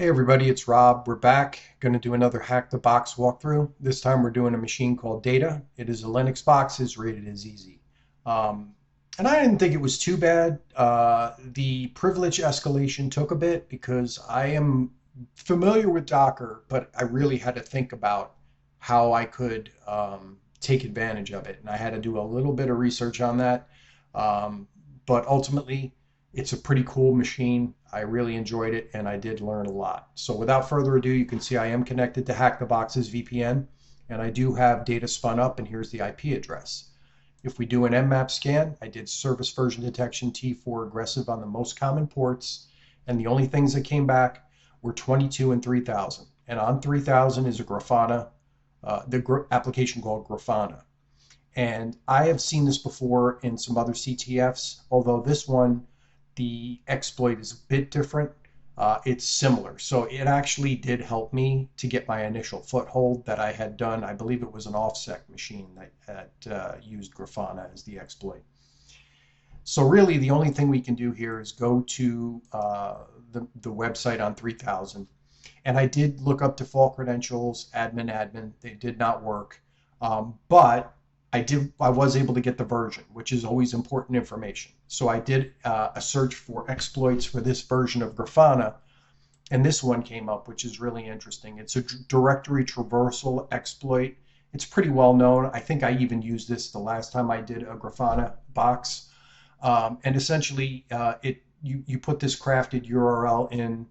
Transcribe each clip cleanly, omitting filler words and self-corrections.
Hey everybody, it's Rob. We're back. Going to do another Hack the Box walkthrough. This time we're doing a machine called Data. It is a Linux box, is rated as easy. Um, and I didn't think it was too bad. The privilege escalation took a bit because I am familiar with Docker, but I really had to think about how I could take advantage of it. And I had to do a little bit of research on that. Um, but ultimately, it's a pretty cool machine. I really enjoyed it and I did learn a lot. So without further ado, you can see I am connected to Hack the Box's VPN and I do have data spun up and here's the IP address. If we do an mmap scan, I did service version detection T4 aggressive on the most common ports and the only things that came back were 22 and 3000. And on 3000 is a Grafana, application called Grafana. And I have seen this before in some other CTFs, although this one the exploit is a bit different. It's similar. So it actually did help me to get my initial foothold that I had done. I believe it was an offsec machine that used Grafana as the exploit. So really the only thing we can do here is go to the website on 3000. And I did look up default credentials, admin. They did not work. But I was able to get the version, which is always important information. So I did a search for exploits for this version of Grafana, and this one came up, which is really interesting. It's a directory traversal exploit. It's pretty well known. I think I even used this the last time I did a Grafana box. And essentially, you put this crafted URL in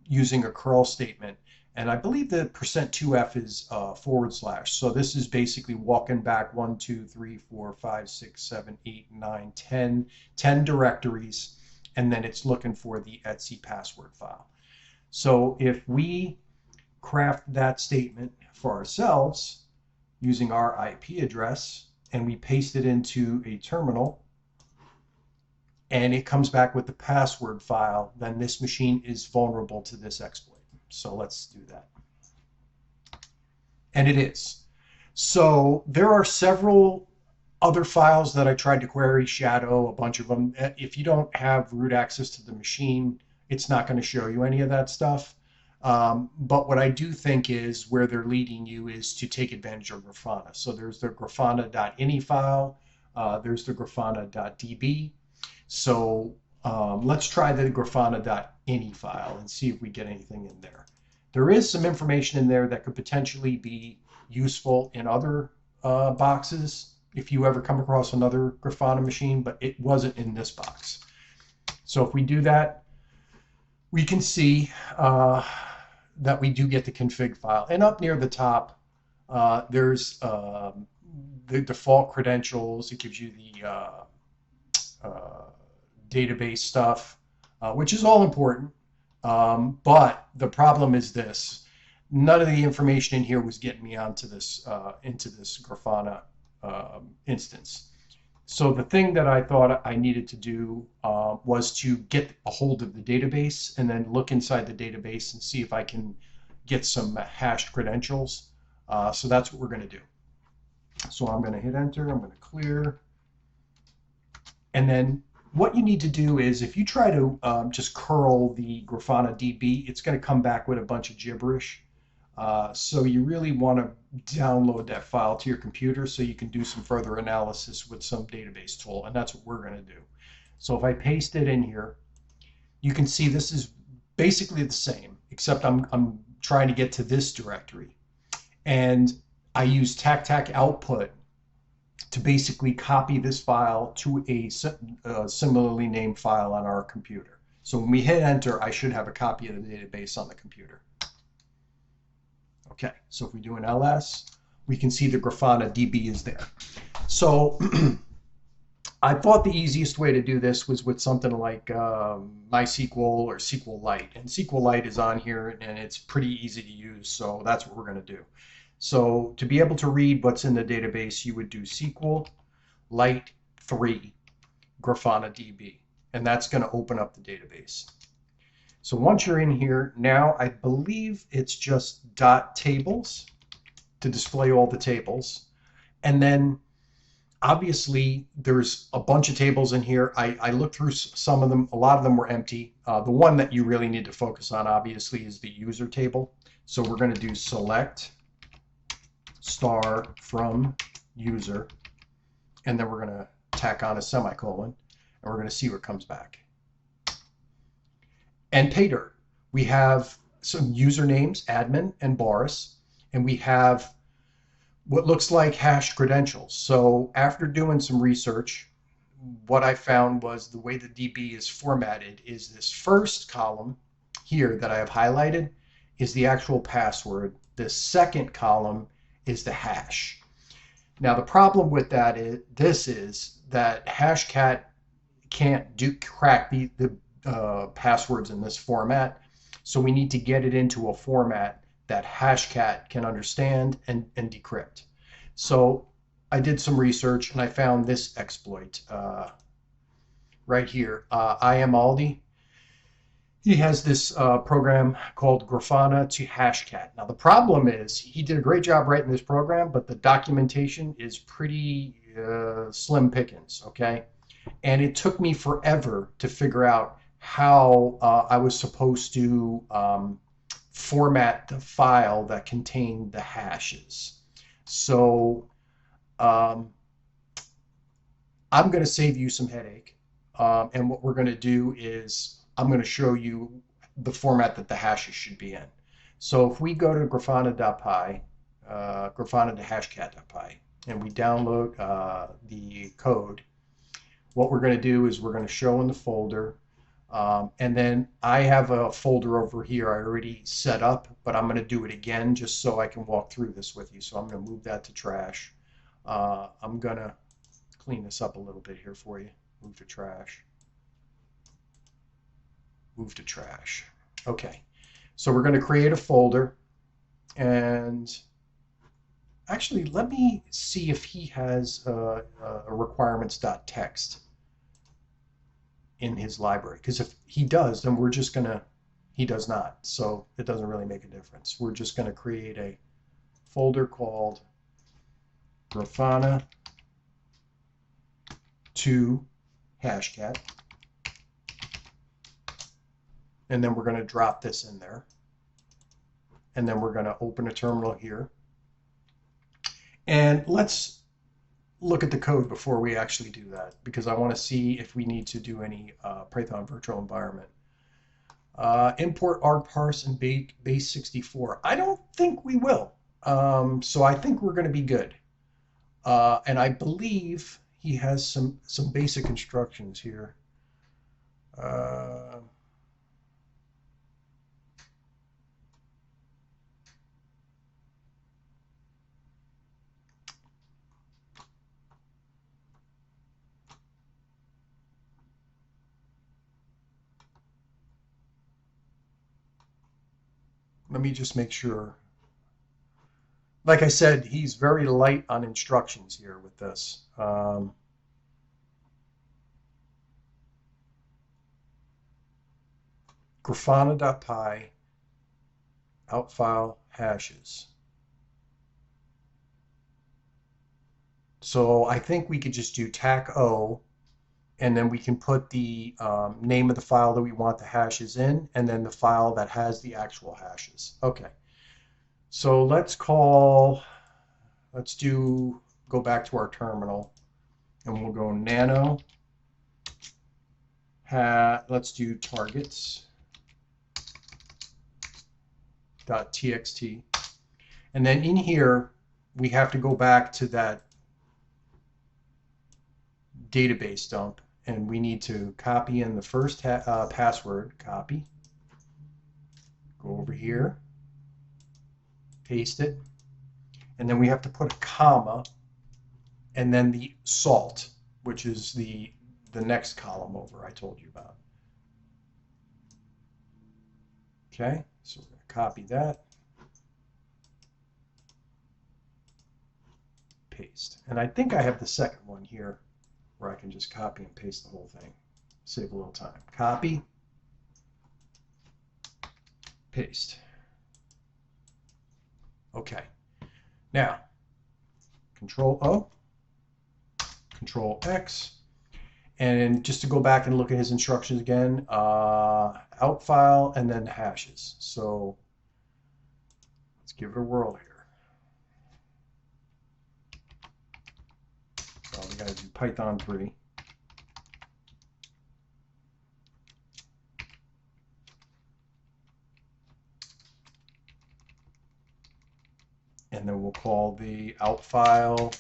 using a curl statement. And I believe the %2f is /. So this is basically walking back 1, 2, 3, 4, 5, 6, 7, 8, 9, 10 directories, and then it's looking for the etc password file. So if we craft that statement for ourselves using our IP address and we paste it into a terminal and it comes back with the password file, then this machine is vulnerable to this exploit. So let's do that. And it is. So there are several other files that I tried to query, shadow, a bunch of them. If you don't have root access to the machine, it's not going to show you any of that stuff. But what I do think is where they're leading you is to take advantage of Grafana. So there's the grafana.ini file. There's the grafana.db. So let's try the grafana.ini file and see if we get anything in there. There is some information in there that could potentially be useful in other boxes if you ever come across another Grafana machine, but it wasn't in this box. So if we do that, we can see that we do get the config file. And up near the top, there's the default credentials. It gives you the database stuff, which is all important. But the problem is this: none of the information in here was getting me onto this into this Grafana instance. So the thing that I thought I needed to do was to get a hold of the database and then look inside the database and see if I can get some hashed credentials. So that's what we're going to do. So I'm going to hit enter. I'm going to clear. And then what you need to do is if you try to just curl the Grafana DB, it's going to come back with a bunch of gibberish. So you really want to download that file to your computer so you can do some further analysis with some database tool, and that's what we're going to do. So if I paste it in here, you can see this is basically the same, except I'm trying to get to this directory. And I use tac output to basically copy this file to a similarly named file on our computer. So when we hit enter, I should have a copy of the database on the computer. Okay, so if we do an ls, we can see the Grafana DB is there. So I thought the easiest way to do this was with something like MySQL or SQLite. And SQLite is on here and it's pretty easy to use, so that's what we're going to do. So to be able to read what's in the database, you would do SQLite 3 Grafana DB, and that's going to open up the database. So once you're in here, now I believe it's just .tables to display all the tables. And then Obviously, there's a bunch of tables in here. I looked through some of them. A lot of them were empty. The one that you really need to focus on, obviously, is the user table. So we're going to do select star from user, and then we're going to tack on a semicolon, and we're going to see what comes back. And pay dirt. We have some usernames, admin and Boris, and we have what looks like hash credentials. So after doing some research, what I found was the way the DB is formatted is this first column here that I have highlighted is the actual password. The second column is the hash. Now the problem with that is that Hashcat can't crack the passwords in this format. So we need to get it into a format that Hashcat can understand and decrypt. So I did some research and I found this exploit right here. I am Aldi. He has this program called Grafana to Hashcat. Now the problem is he did a great job writing this program, but the documentation is pretty slim pickings, okay? And it took me forever to figure out how I was supposed to format the file that contained the hashes. So I'm going to save you some headache. And what we're going to do is I'm going to show you the format that the hashes should be in. So if we go to grafana.py, grafana to hashcat.py, and we download the code, what we're going to do is we're going to show in the folder. And then I have a folder over here I already set up, but I'm going to do it again just so I can walk through this with you. So I'm going to move that to trash. I'm going to clean this up a little bit here for you. Move to trash. Move to trash. Okay. So we're going to create a folder. And actually, let me see if he has a requirements.txt in his library, because if he does, then we're just gonna, he does not, so it doesn't really make a difference. We're just going to create a folder called grafana to hashcat, and then we're going to drop this in there, and then we're going to open a terminal here, and let's look at the code before we actually do that, because I want to see if we need to do any Python virtual environment. Import argparse and base 64. I don't think we will. So I think we're going to be good. And I believe he has some basic instructions here. Let me just make sure. Like I said, he's very light on instructions here with this. Grafana.py outfile hashes. So I think we could just do tac o, and then we can put the name of the file that we want the hashes in, and then the file that has the actual hashes. Okay. So let's go back to our terminal, and we'll go nano, let's do targets.txt. And then in here, we have to go back to that database dump, and we need to copy in the first password, copy, go over here, paste it, and then we have to put a comma, and then the salt, which is the next column over I told you about. Okay, so we're going to copy that, paste, and I think I have the second one here where I can just copy and paste the whole thing, save a little time. Copy, paste. Okay, now Control O, Control X. And just to go back and look at his instructions again, out file and then hashes. So let's give it a whirl here. So we got to do Python 3. And then we'll call the out file,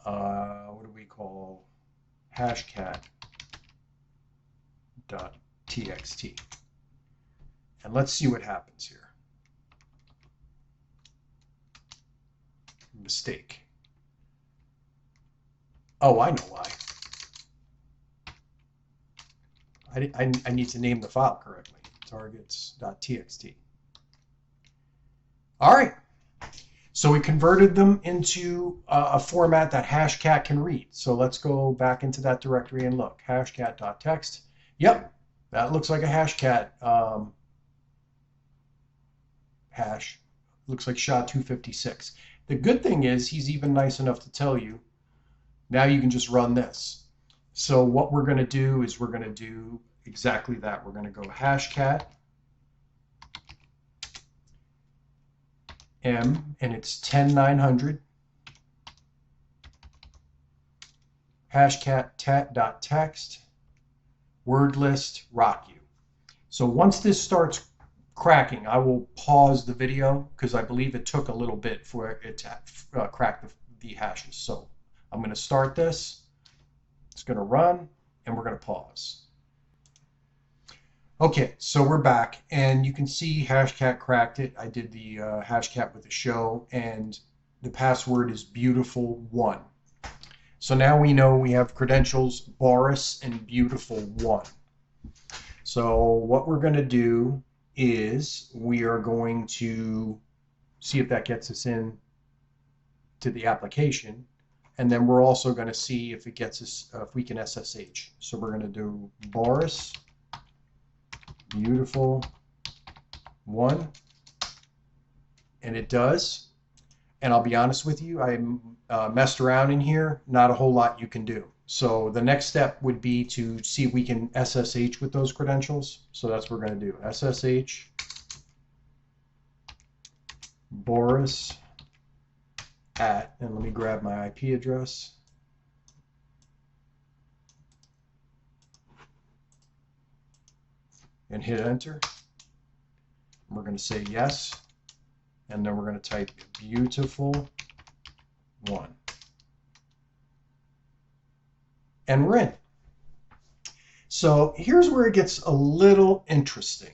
what do we call, hashcat.txt. And let's see what happens here. Mistake. Oh, I know why. I need to name the file correctly. Targets.txt. All right. So we converted them into a format that hashcat can read. So let's go back into that directory and look. Hashcat.txt. Yep, that looks like a hashcat hash. Looks like SHA-256. The good thing is he's even nice enough to tell you, now you can just run this. So what we're going to do is we're going to do exactly that. We're going to go hashcat M, and it's 10900, hashcat.text, word list, rock you. So once this starts cracking, I will pause the video because I believe it took a little bit for it to crack the hashes. So I'm going to start this. It's going to run, and we're going to pause. Okay, so we're back, and you can see hashcat cracked it. I did the hashcat with the show, and the password is beautiful1. So now we know we have credentials Boris and beautiful1. So what we're going to do is we are going to see if that gets us in to the application, and then we're also going to see if it gets us, if we can SSH. So we're going to do Boris beautiful1, and it does. And I'll be honest with you, I messed around in here, not a whole lot you can do. So the next step would be to see if we can SSH with those credentials. So that's what we're going to do. SSH Boris at, and let me grab my IP address. And hit enter. We're going to say yes, and then we're going to type beautiful1, and we're in. So here's where it gets a little interesting,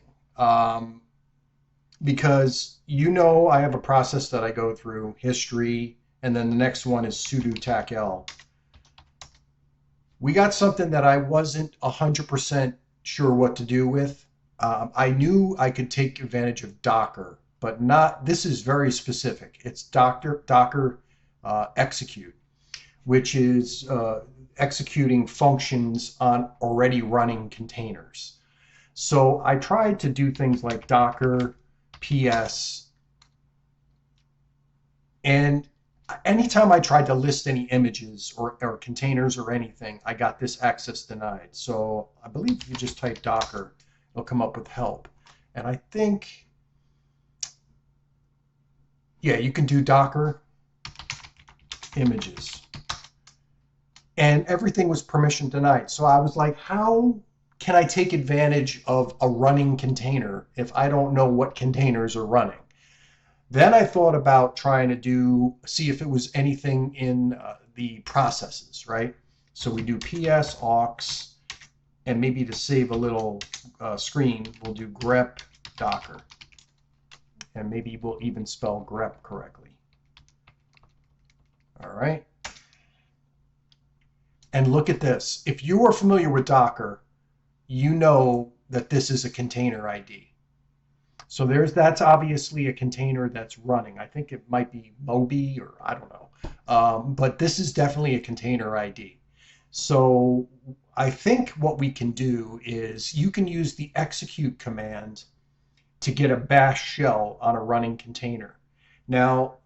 because you know I have a process that I go through, history, and then the next one is sudo tacl. We got something that I wasn't 100% sure what to do with. I knew I could take advantage of Docker, but not, this is very specific. It's Docker execute, which is executing functions on already running containers. So I tried to do things like Docker PS, and anytime I tried to list any images or containers or anything, I got this access denied. So I believe if you just type Docker, it'll come up with help. And I think, yeah, you can do Docker images. And everything was permission denied. So I was like, how can I take advantage of a running container if I don't know what containers are running? Then I thought about trying to see if it was anything in the processes, right? So we do ps aux, and maybe to save a little screen, we'll do grep docker. And maybe we'll even spell grep correctly. All right. And look at this. If you are familiar with Docker, you know that this is a container ID. So that's obviously a container that's running. I think it might be Moby, or I don't know. But this is definitely a container ID. So I think what we can do is you can use the execute command to get a bash shell on a running container. Now,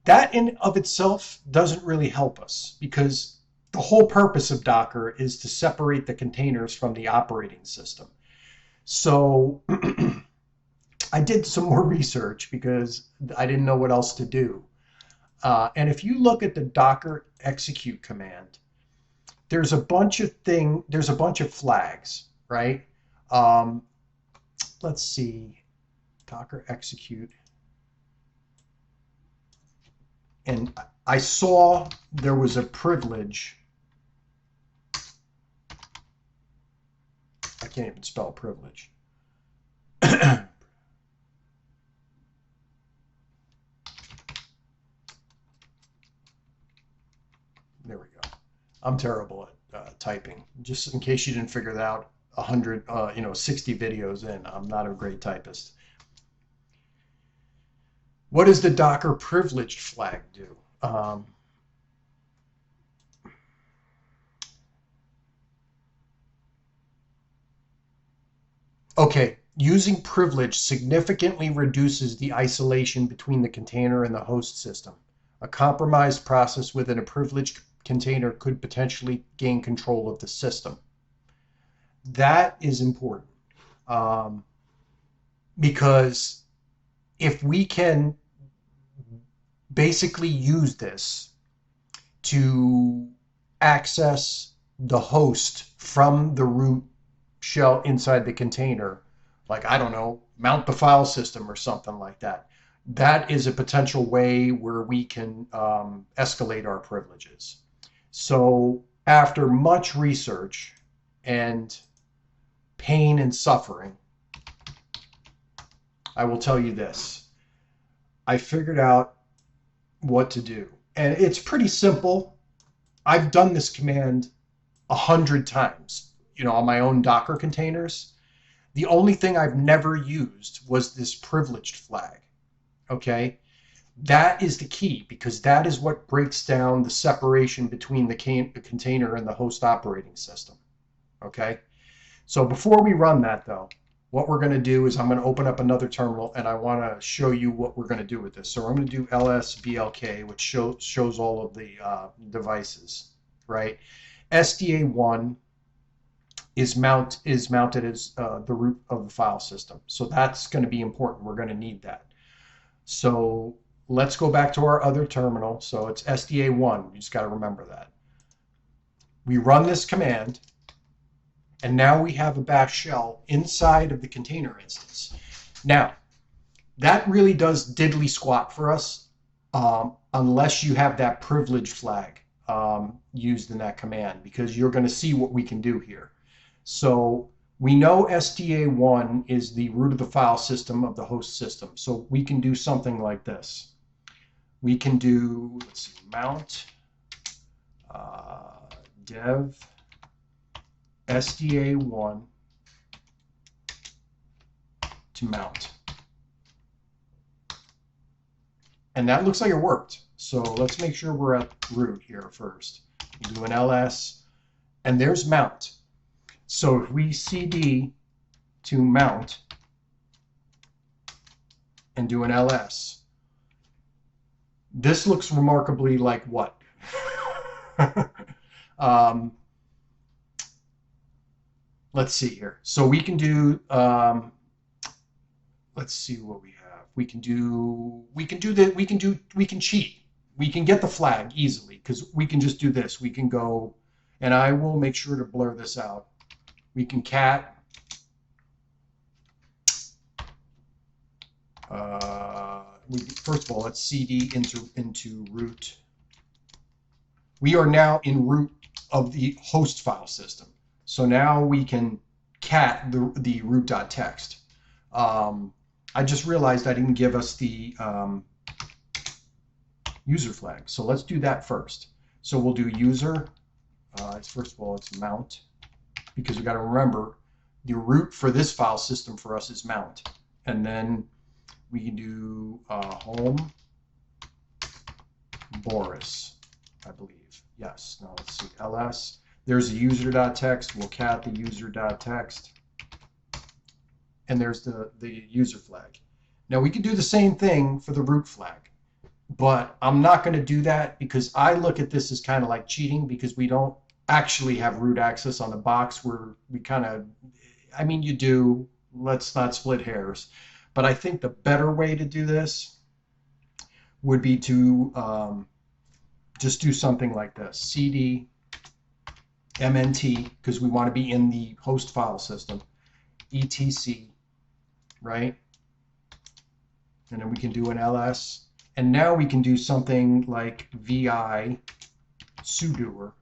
that in of itself doesn't really help us, because the whole purpose of Docker is to separate the containers from the operating system. So I did some more research because I didn't know what else to do. And if you look at the Docker execute command, there's a bunch of flags, right? Let's see, Docker execute. And I saw there was a privilege. I can't even spell privilege. There we go. I'm terrible at typing. Just in case you didn't figure that out, 60 videos in, I'm not a great typist. What does the Docker privileged flag do? Okay, using privilege significantly reduces the isolation between the container and the host system. A compromised process within a privileged container could potentially gain control of the system. That is important because if we can basically use this to access the host from the root shell inside the container, like, I don't know, mount the file system or something like that, that is a potential way where we can escalate our privileges. So after much research and pain and suffering, I will tell you this. I figured out what to do. And it's pretty simple. I've done this command 100 times, on my own Docker containers. The only thing I've never used was this privileged flag. Okay? That is the key, because that is what breaks down the separation between the container and the host operating system. Okay? So before we run that, though, what we're going to do is I'm going to open up another terminal, and I want to show you what we're going to do with this. So I'm going to do lsblk, which shows all of the devices, right? SDA1 is mounted as the root of the file system. So that's going to be important. We're going to need that. So let's go back to our other terminal. So it's SDA1. You just got to remember that. We run this command, and now we have a bash shell inside of the container instance. Now, that really does diddly squat for us unless you have that privilege flag used in that command, because you're going to see what we can do here. So we know SDA1 is the root of the file system of the host system. So we can do something like this. We can do, let's see, mount dev SDA1 to mount. And that looks like it worked. So let's make sure we're at root here first. We'll do an ls, and there's mount. So if we cd to mount and do an ls, this looks remarkably like what? Let's see here. So we can do, let's see what we have. We can cheat. We can get the flag easily, because we can just do this. We can go, and I will make sure to blur this out. We can cat first of all, let's cd into root. We are now in root of the host file system. So now we can cat the root.txt. I just realized I didn't give us the user flag. So let's do that first. So we'll do user. First of all, it's mount, because we got to remember the root for this file system for us is mount. And then we can do home Boris, I believe. Yes. Now let's see. ls. There's a user.txt. We'll cat the user.txt. And there's the user flag. Now we can do the same thing for the root flag. But I'm not going to do that because I look at this as kind of like cheating because we don't actually have root access on the box where we kind of, I mean, you do, let's not split hairs. But I think the better way to do this would be to just do something like this: cd mnt, because we want to be in the host file system, etc, right? And then we can do an ls. And now we can do something like vi sudo.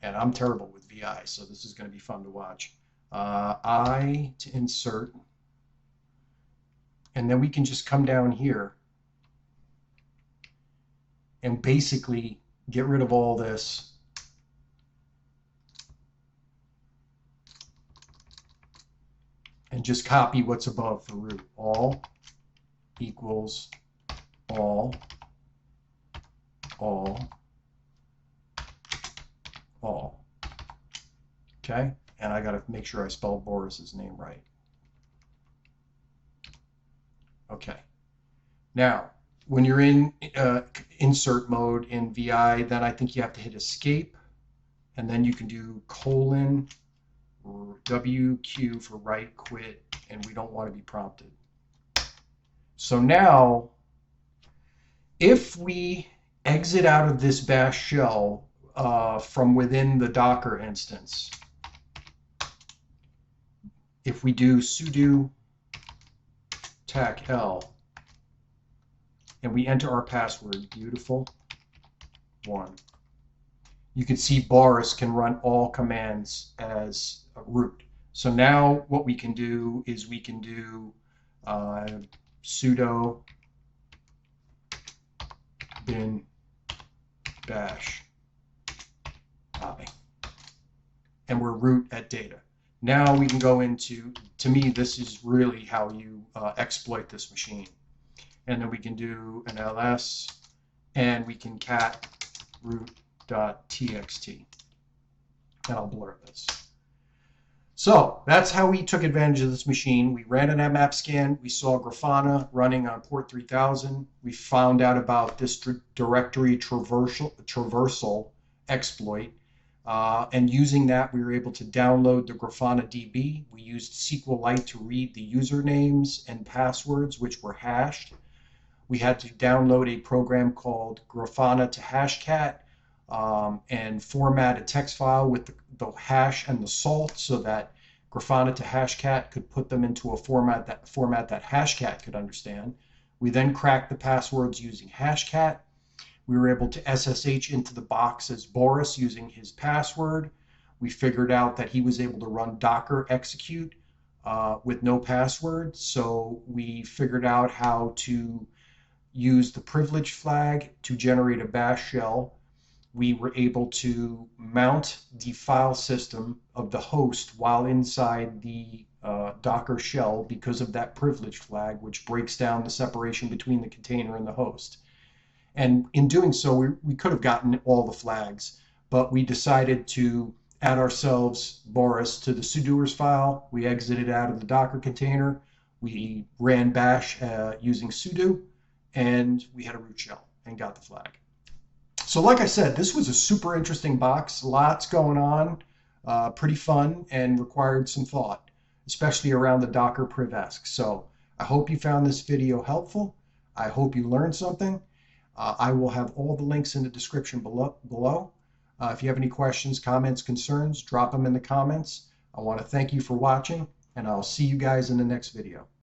And I'm terrible with vi, so this is going to be fun to watch. I to insert. And then we can just come down here and basically get rid of all this. And just copy what's above for root. All equals all, all, all. Okay? And I got to make sure I spell Boris's name right. Okay. Now, when you're in insert mode in VI, then I think you have to hit escape, and then you can do colon or WQ for write quit, and we don't want to be prompted. So now, if we exit out of this bash shell from within the Docker instance, if we do sudo tac-l and we enter our password, beautiful, 1, you can see Boris can run all commands as root. So now what we can do is we can do sudo bin bash I, and we're root at data. Now we can go into, to me, this is really how you exploit this machine. And then we can do an ls, and we can cat root.txt. And I'll blur this. So that's how we took advantage of this machine. We ran an mmap scan. We saw Grafana running on port 3000. We found out about this directory traversal exploit. And using that, we were able to download the Grafana DB. We used SQLite to read the usernames and passwords, which were hashed. We had to download a program called Grafana to Hashcat and format a text file with the hash and the salt so that Grafana to Hashcat could put them into a format that Hashcat could understand. We then cracked the passwords using Hashcat. We were able to SSH into the box as Boris using his password. We figured out that he was able to run Docker execute with no password. So we figured out how to use the privilege flag to generate a bash shell. We were able to mount the file system of the host while inside the Docker shell because of that privilege flag, which breaks down the separation between the container and the host. And in doing so, we could have gotten all the flags, but we decided to add ourselves Boris to the sudoers file. We exited out of the Docker container. We ran bash using sudo, and we had a root shell and got the flag. So like I said, this was a super interesting box, lots going on, pretty fun, and required some thought, especially around the Docker privesc. So I hope you found this video helpful. I hope you learned something. I will have all the links in the description below. If you have any questions, comments, concerns, drop them in the comments. I want to thank you for watching, and I'll see you guys in the next video.